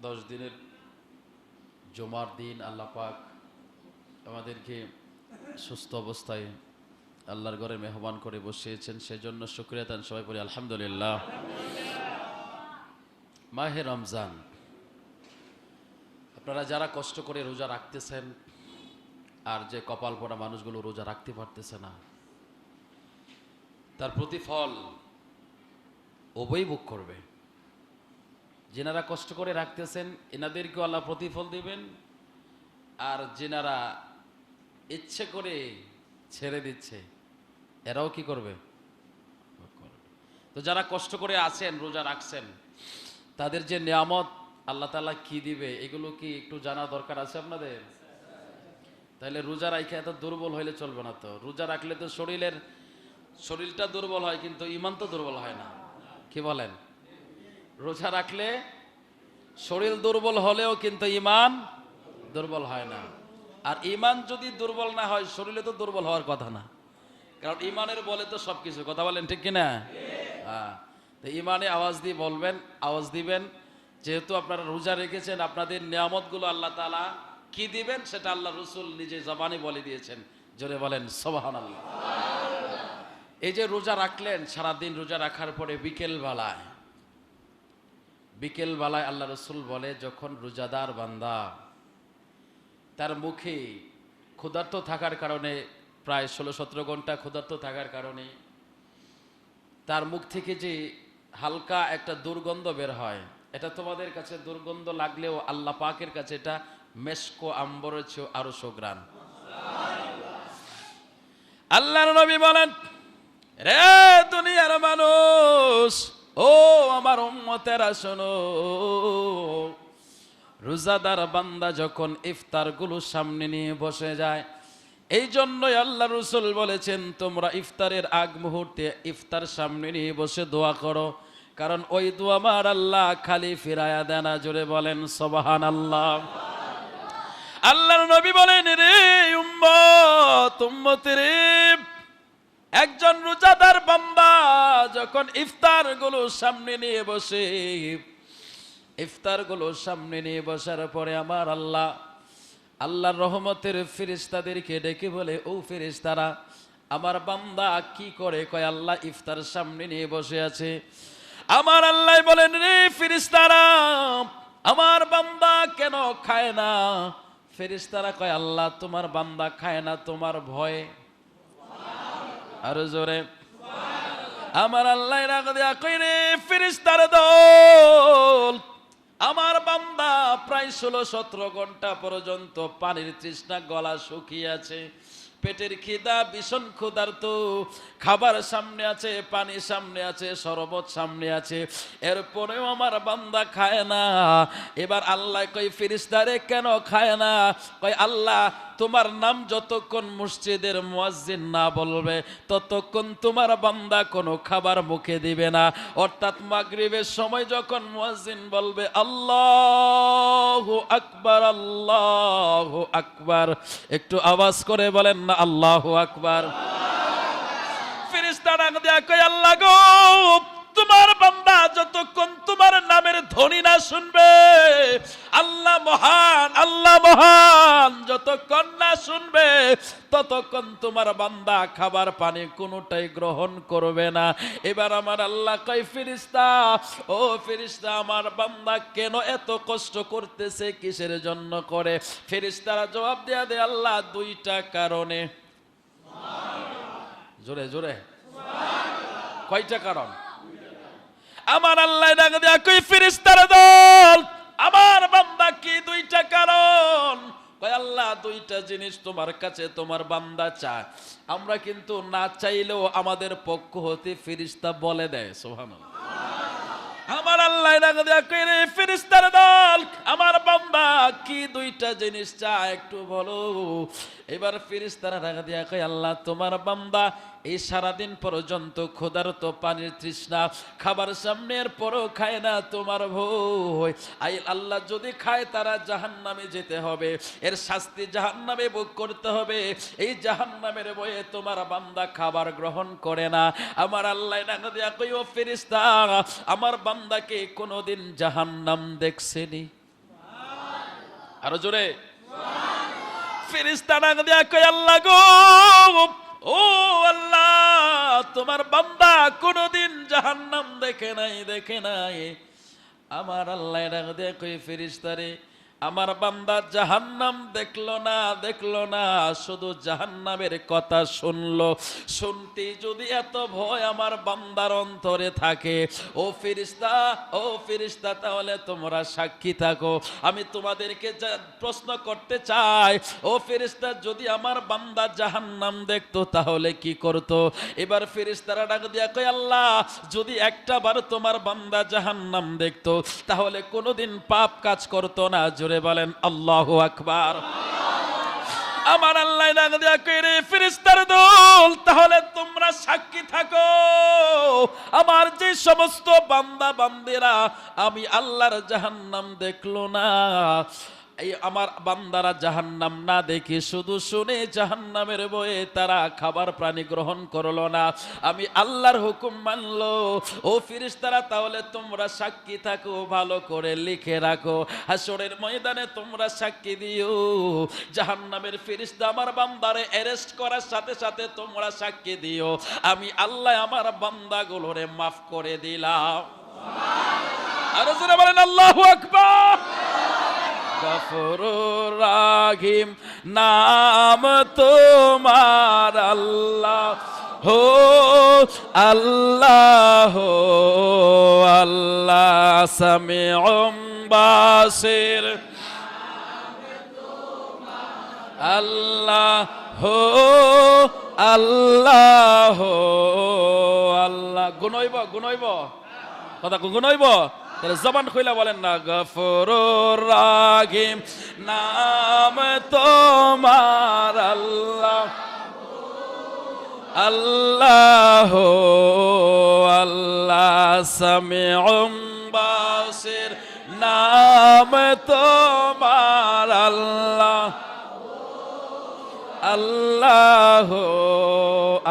10 দিনের জুমার দিন আল্লাহ পাক আমাদেরকে সুস্থ অবস্থায় আল্লাহর ঘরে মেহমান করে বসিয়েছেন, সেজন্য শুকরিয়া তান সবাই পড়ি আলহামদুলিল্লাহ। মাহে রমজান, আপনারা যারা কষ্ট করে রোজা রাখতেছেন আর যে কপাল পোড়া মানুষগুলো রোজা রাখতে পারতেছে না, তার প্রতিফল উভয়ই ভোগ করবে। যেনারা কষ্ট করে রাখতেছেন এনাদেরকেও আল্লাহ প্রতিফল দিবেন, আর যেনারা ইচ্ছে করে ছেড়ে দিচ্ছে এরাও কি করবে? তো যারা কষ্ট করে আছেন রোজা রাখছেন তাদের যে নিয়ামত আল্লাহ তাআলা কি দিবে এগুলো কি একটু জানা দরকার আছে আপনাদের? তাহলে রোজা রাখে এত দুর্বল হইলে চলবে না। তো রোজা রাখলে তো শরীরটা দুর্বল হয় কিন্তু ঈমান তো দুর্বল হয় না, কি বলেন? রোজা রাখলে শরীর দুর্বল হলেও কিন্তু ঈমান দুর্বল হয় না। আর ঈমান যদি দুর্বল না হয় শরীরে তো দুর্বল হওয়ার কথা না, কারণ ঈমানের বলে তো সবকিছু। কথা বলেন ঠিক কিনা? হ্যাঁ, তো ঈমানে আওয়াজ দিয়ে বলবেন, আওয়াজ দিবেন। যেহেতু আপনারা রোজা রেখেছেন আপনাদের নিয়ামতগুলো আল্লাহ তাআলা কি দিবেন সেটা আল্লাহ রসুল নিজে জবানে বলে দিয়েছেন। জোরে বলেন সুবহানাল্লাহ। এই যে রোজা রাখলেন, সারাদিন রোজা রাখার পরে বিকেলবেলায় আল্লাহ রসুল বলে যখন রোজাদার বান্দা তার মুখে ক্ষুধার্ত থাকার কারণে, প্রায় 16-17 ঘন্টা ক্ষুধার্ত থাকার কারণে তার মুখ থেকে যে হালকা একটা দুর্গন্ধ বের হয়, এটা তোমাদের কাছে দুর্গন্ধ লাগলেও আল্লাহ পাকের কাছে এটা মেশকো আম্বরের চেয়ে আরো সুঘ্রাণ। আল্লাহর নবী বলেন, রে দুনিয়ার মানুষ, ও আমার উম্মতেরা শোনো, রোজাদার বান্দা যখন ইফতার গুলো সামনে নিয়ে বসে যায়, এই জন্যই আল্লাহ রসুল বলেছেন তোমরা ইফতারের আগ মুহূর্তে ইফতার সামনে নিয়ে বসে দোয়া করো, কারণ ওই দোয়া আমার আল্লাহ খালি ফিরায়া দেয় না। জোরে বলেন সুবহানাল্লাহ। আল্লাহর নবী বলেন, রে উম্মত রে, একজন রোজাদার বান্দা যখন ইফতার গুলো সামনে নিয়ে বসে, ইফতার গুলো সামনে নিয়ে বসার পরে আমার আল্লাহর রহমতের ফেরেশতাদেরকে ডেকে বলে, ও ফেরেশতারা আমার বান্দা কি করে? কয় আল্লাহ ইফতার সামনে নিয়ে বসে আছে। আমার আল্লাহ বলেন, রে ফেরেশতারা আমার বান্দা কেন খায় না? ফেরেশতারা কয় আল্লাহ তোমার বান্দা খায় না তোমার ভয়ে। আরো জোরে আমার আল্লাহ রাগ দিয়া কই, রে ফেরেশতার দল, আমার বান্দা প্রায় 16-17 ঘন্টা পর্যন্ত পানির তৃষ্ণা, গলা শুকিয়ে আছে, পেটের খিদা ভীষণ ক্ষুধার্ত, খাবার সামনে আছে, পানি সামনে আছে, শরবত সামনে আছে, এরপরেও আমার বান্দা খায় না। এবার আল্লাহ কই, ফেরেশতারে কেন খায় না? কই আল্লাহ তোমার নাম যতক্ষণ মসজিদের মুয়াজ্জিন না বলবে ততক্ষণ তোমার বান্দা কোনো খাবার মুখে দিবে না। অর্থাৎ মাগরিবের সময় যখন মুয়াজ্জিন বলবে আল্লাহু আকবার, আল্লাহু আকবার, একটু আওয়াজ করে বলেন না আল্লাহু আকবার। ফেরেশতারা দিয়া কয় আল্লাহ গো, তোমার বান্দা যতক্ষণ তোমার নামের ধ্বনি না শুনবে, আল্লাহ মহান, আল্লাহ মহান যতক্ষণ না শুনবে ততক্ষণ তোমার বান্দা খাবার পানি কোনোটাই গ্রহণ করবে না। এবার আমার আল্লাহ কয়, ফেরেশতা, ও ফেরেশতা আমার বান্দা কেন এত কষ্ট করতেছে, কিসের জন্য করে? ফেরেশতারা জবাব দেয়া দেয় আল্লাহ দুইটা কারণে। জোরে জোরে কয়টা কারণ? আমার আল্লাহ ডাক দেয়া কই, ফেরেশতার দল আমার বান্দা কি দুইটা কারণ? কয় আল্লাহ দুইটা জিনিস তোমার কাছে তোমার বান্দা চায়, আমরা কিন্তু না চাইলেও আমাদের পক্ষ হতে ফেরেশতা বলে দেয়। সুবহানাল্লাহ। আমার আল্লাহ ডাক দেয়া কই, রে ফেরেশতার দল আমার বান্দা কি দুইটা জিনিস চায় একটু বলো। এবার ফেরেশতারা ডাক দেয়া কই আল্লাহ তোমার বান্দা এই সারাদিন পর্যন্ত ক্ষুধার্ত, পানির তৃষ্ণা, খাবার সামনের পরও খায় না তোমার ভয়। আই আল্লাহ যদি খায় তারা জাহান্নামে যেতে হবে, এর শাস্তি জাহান্নামে ভোগ করতে হবে। এই জাহান্নামের ভয়ে তোমার বান্দা খাবার গ্রহণ করে না। আমার আল্লাহ ডাক দেয়া কই, ও ফেরেশতা আমার বান্দাকে কোনোদিন জাহান্নাম দেখছেনি? আরো জোরে। ফেরেশতা ডাক দিয়া কয় আল্লাহ গো, ও আল্লাহ, তোমার বান্দা কোনদিন জাহান্নাম দেখে নাই। আমার আল্লাহ ডাক দিয়া কয় ফেরেশতারে, আমার বান্দা জাহান্নাম দেখলো না, শুধু জাহান্নামের কথা শুনলো। শুনতে যদি এত ভয় আমার বান্দার অন্তরে থাকে, ও ফেরেশতা, তাহলে তোমরা সাক্ষী থাকো। আমি তোমাদেরকে প্রশ্ন করতে চাই, ও ফেরেশতা, যদি আমার বান্দা জাহান্নাম দেখতো তাহলে কি করতো? এবার ফেরেশতারা ডাক দিয়া কয় আল্লাহ, যদি একটা বার তোমার বান্দা জাহান্নাম দেখতো তাহলে কোনোদিন পাপ কাজ করতো না। জোরে বলেন আল্লাহু আকবার। আমার আল্লাহ ডাক দিয়া কয় রে ফেরেশতার দল, তাহলে তোমরা সাক্ষী থাকো, আমার যে সমস্ত বান্দা বান্দিরা আমি আল্লাহর জাহান্নাম দেখলো না, এই আমার বান্দারা জাহান্নাম না দেখে শুধু শুনে জাহান্নামের ভয়ে তারা খাবার প্রাণী গ্রহণ করলো না, আমি আল্লাহর হুকুম মানলো। ও ফেরেশতারা, তাহলে তোমরা সাক্ষী থাকো, ভালো করে লিখে রাখো, হাসরের ময়দানে তোমরা সাক্ষী দিও। জাহান্নামের ফেরেশতা আমার বান্দারে অ্যারেস্ট করার সাথে সাথে তোমরা সাক্ষী দিও, আমি আল্লাহ আমার বান্দাগুলোরে মাফ করে দিলাম। আর যারা বলেন আল্লাহু আকবার। গফুরুর রাহিম নাম তোমার আল্লাহ হো, আল্লাহ আল্লাহ সামিউম বাসির, আল্লাহ হো, আল্লাহ আল্লাহ। গুনইব কথা গুনইব, তাহলে জবান খুইলা বলেন না। গফুরুর রাহিম নাম তোমার আল্লাহ, আল্লাহ আল্লাহ সামিউম বাসির নাম তোমার আল্লাহ, আল্লাহ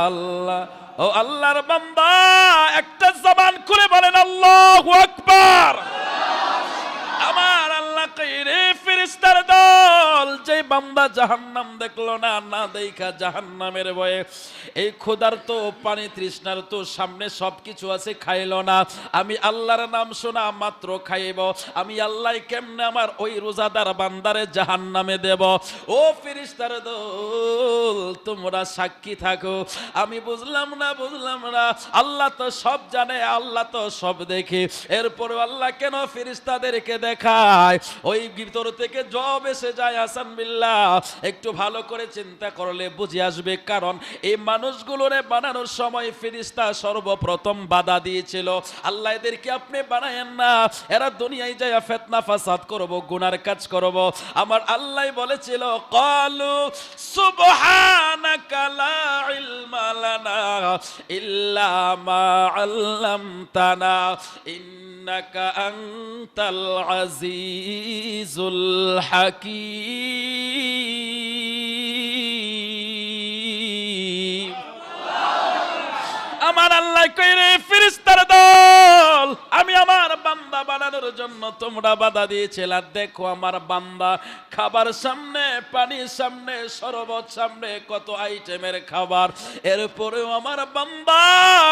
আল্লাহ। ও আল্লাহর বান্দা, একটা জবান খুলে বলেন আল্লাহু আকবার। আমার আল্লাহ কই রে ফেরেশতার দল, যে বান্দা জাহান্নাম দেখলো না দেখা জাহান্নামের ভয়ে এই ক্ষুধার্ত পানি তৃষ্ণার্ত সামনে সবকিছু আছে খাইলো না, আমি আল্লাহর নাম শোনা মাত্র খাইব, আমি আল্লাহ কেমনে আমার ওই রোজাদার বান্দারে জাহান্নামে দেব? ও ফেরেশতার দল, তোমরা সাক্ষী থাকো। আমি বুঝলাম না, আল্লাহ তো সব জানে, আল্লাহ তো সব দেখে, এরপরে আল্লাহ কেন ফেরেশতাদেরকে দেখায়? ওই ভিতর থেকে জব এসে যায় আসান বিল্লাহ। একটু ভালো করে চিন্তা করলে বুঝে আসবে, কারণ এই মানুষগুলোরে বানানোর সময় ফেরেশতা সর্বপ্রথম বাধা দিয়েছিল, আল্লাহ এদেরকে আপনি বানায়েন না, এরা দুনিয়ায় যায় ফিতনা ফাসাদ করব, গুনার কাজ করব। আমার আল্লাহ বলেছিল ক্বালু সুবহানাকা লা ইলমা লানা ইল্লা মা আল্লামতানা ইন্নাকা আনতাল আজিজুল হাকীম। আমার আল্লাহ কই রে ফেরেশতার দল, আমি আমার বান্দা বানানোর জন্য তোমরা বাধা দিয়েছিলা, দেখো আমার বান্দা খাবার সামনে, পানির সামনে, শরবত সামনে, কত আইটেমের খাবার, এরপরেও আমার বান্দা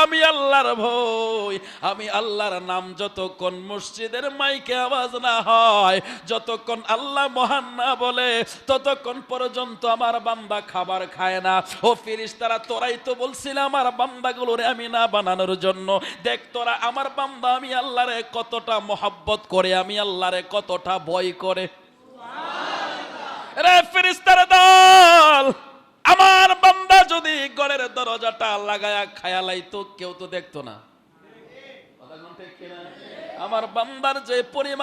আমি আল্লাহর ভয়, আমি আল্লাহর নাম যতক্ষণ মসজিদের মাইকে আওয়াজ না হয়, যতক্ষণ আল্লাহ মহান না বলে, ততক্ষণ পর্যন্ত আমার বান্দা খাবার খায় না। ও ফেরেশতারা, তোরাই তো বলছিলাম আমার বান্দাগুলোরে আমি না বানানোর জন্য, দেখ তোরা আমার বান্দা আমি আল্লাহরে কতটা মহব্বত করে, আমি আল্লাহরে কতটা ভয় করে। রে ফেরেশতার দল, আমার বান্দা যদি ঘরের দরজাটা লাগায়া খায়ালাইতো, কেউ তো দেখতো না। আমার বান্দার যে পরিমাণ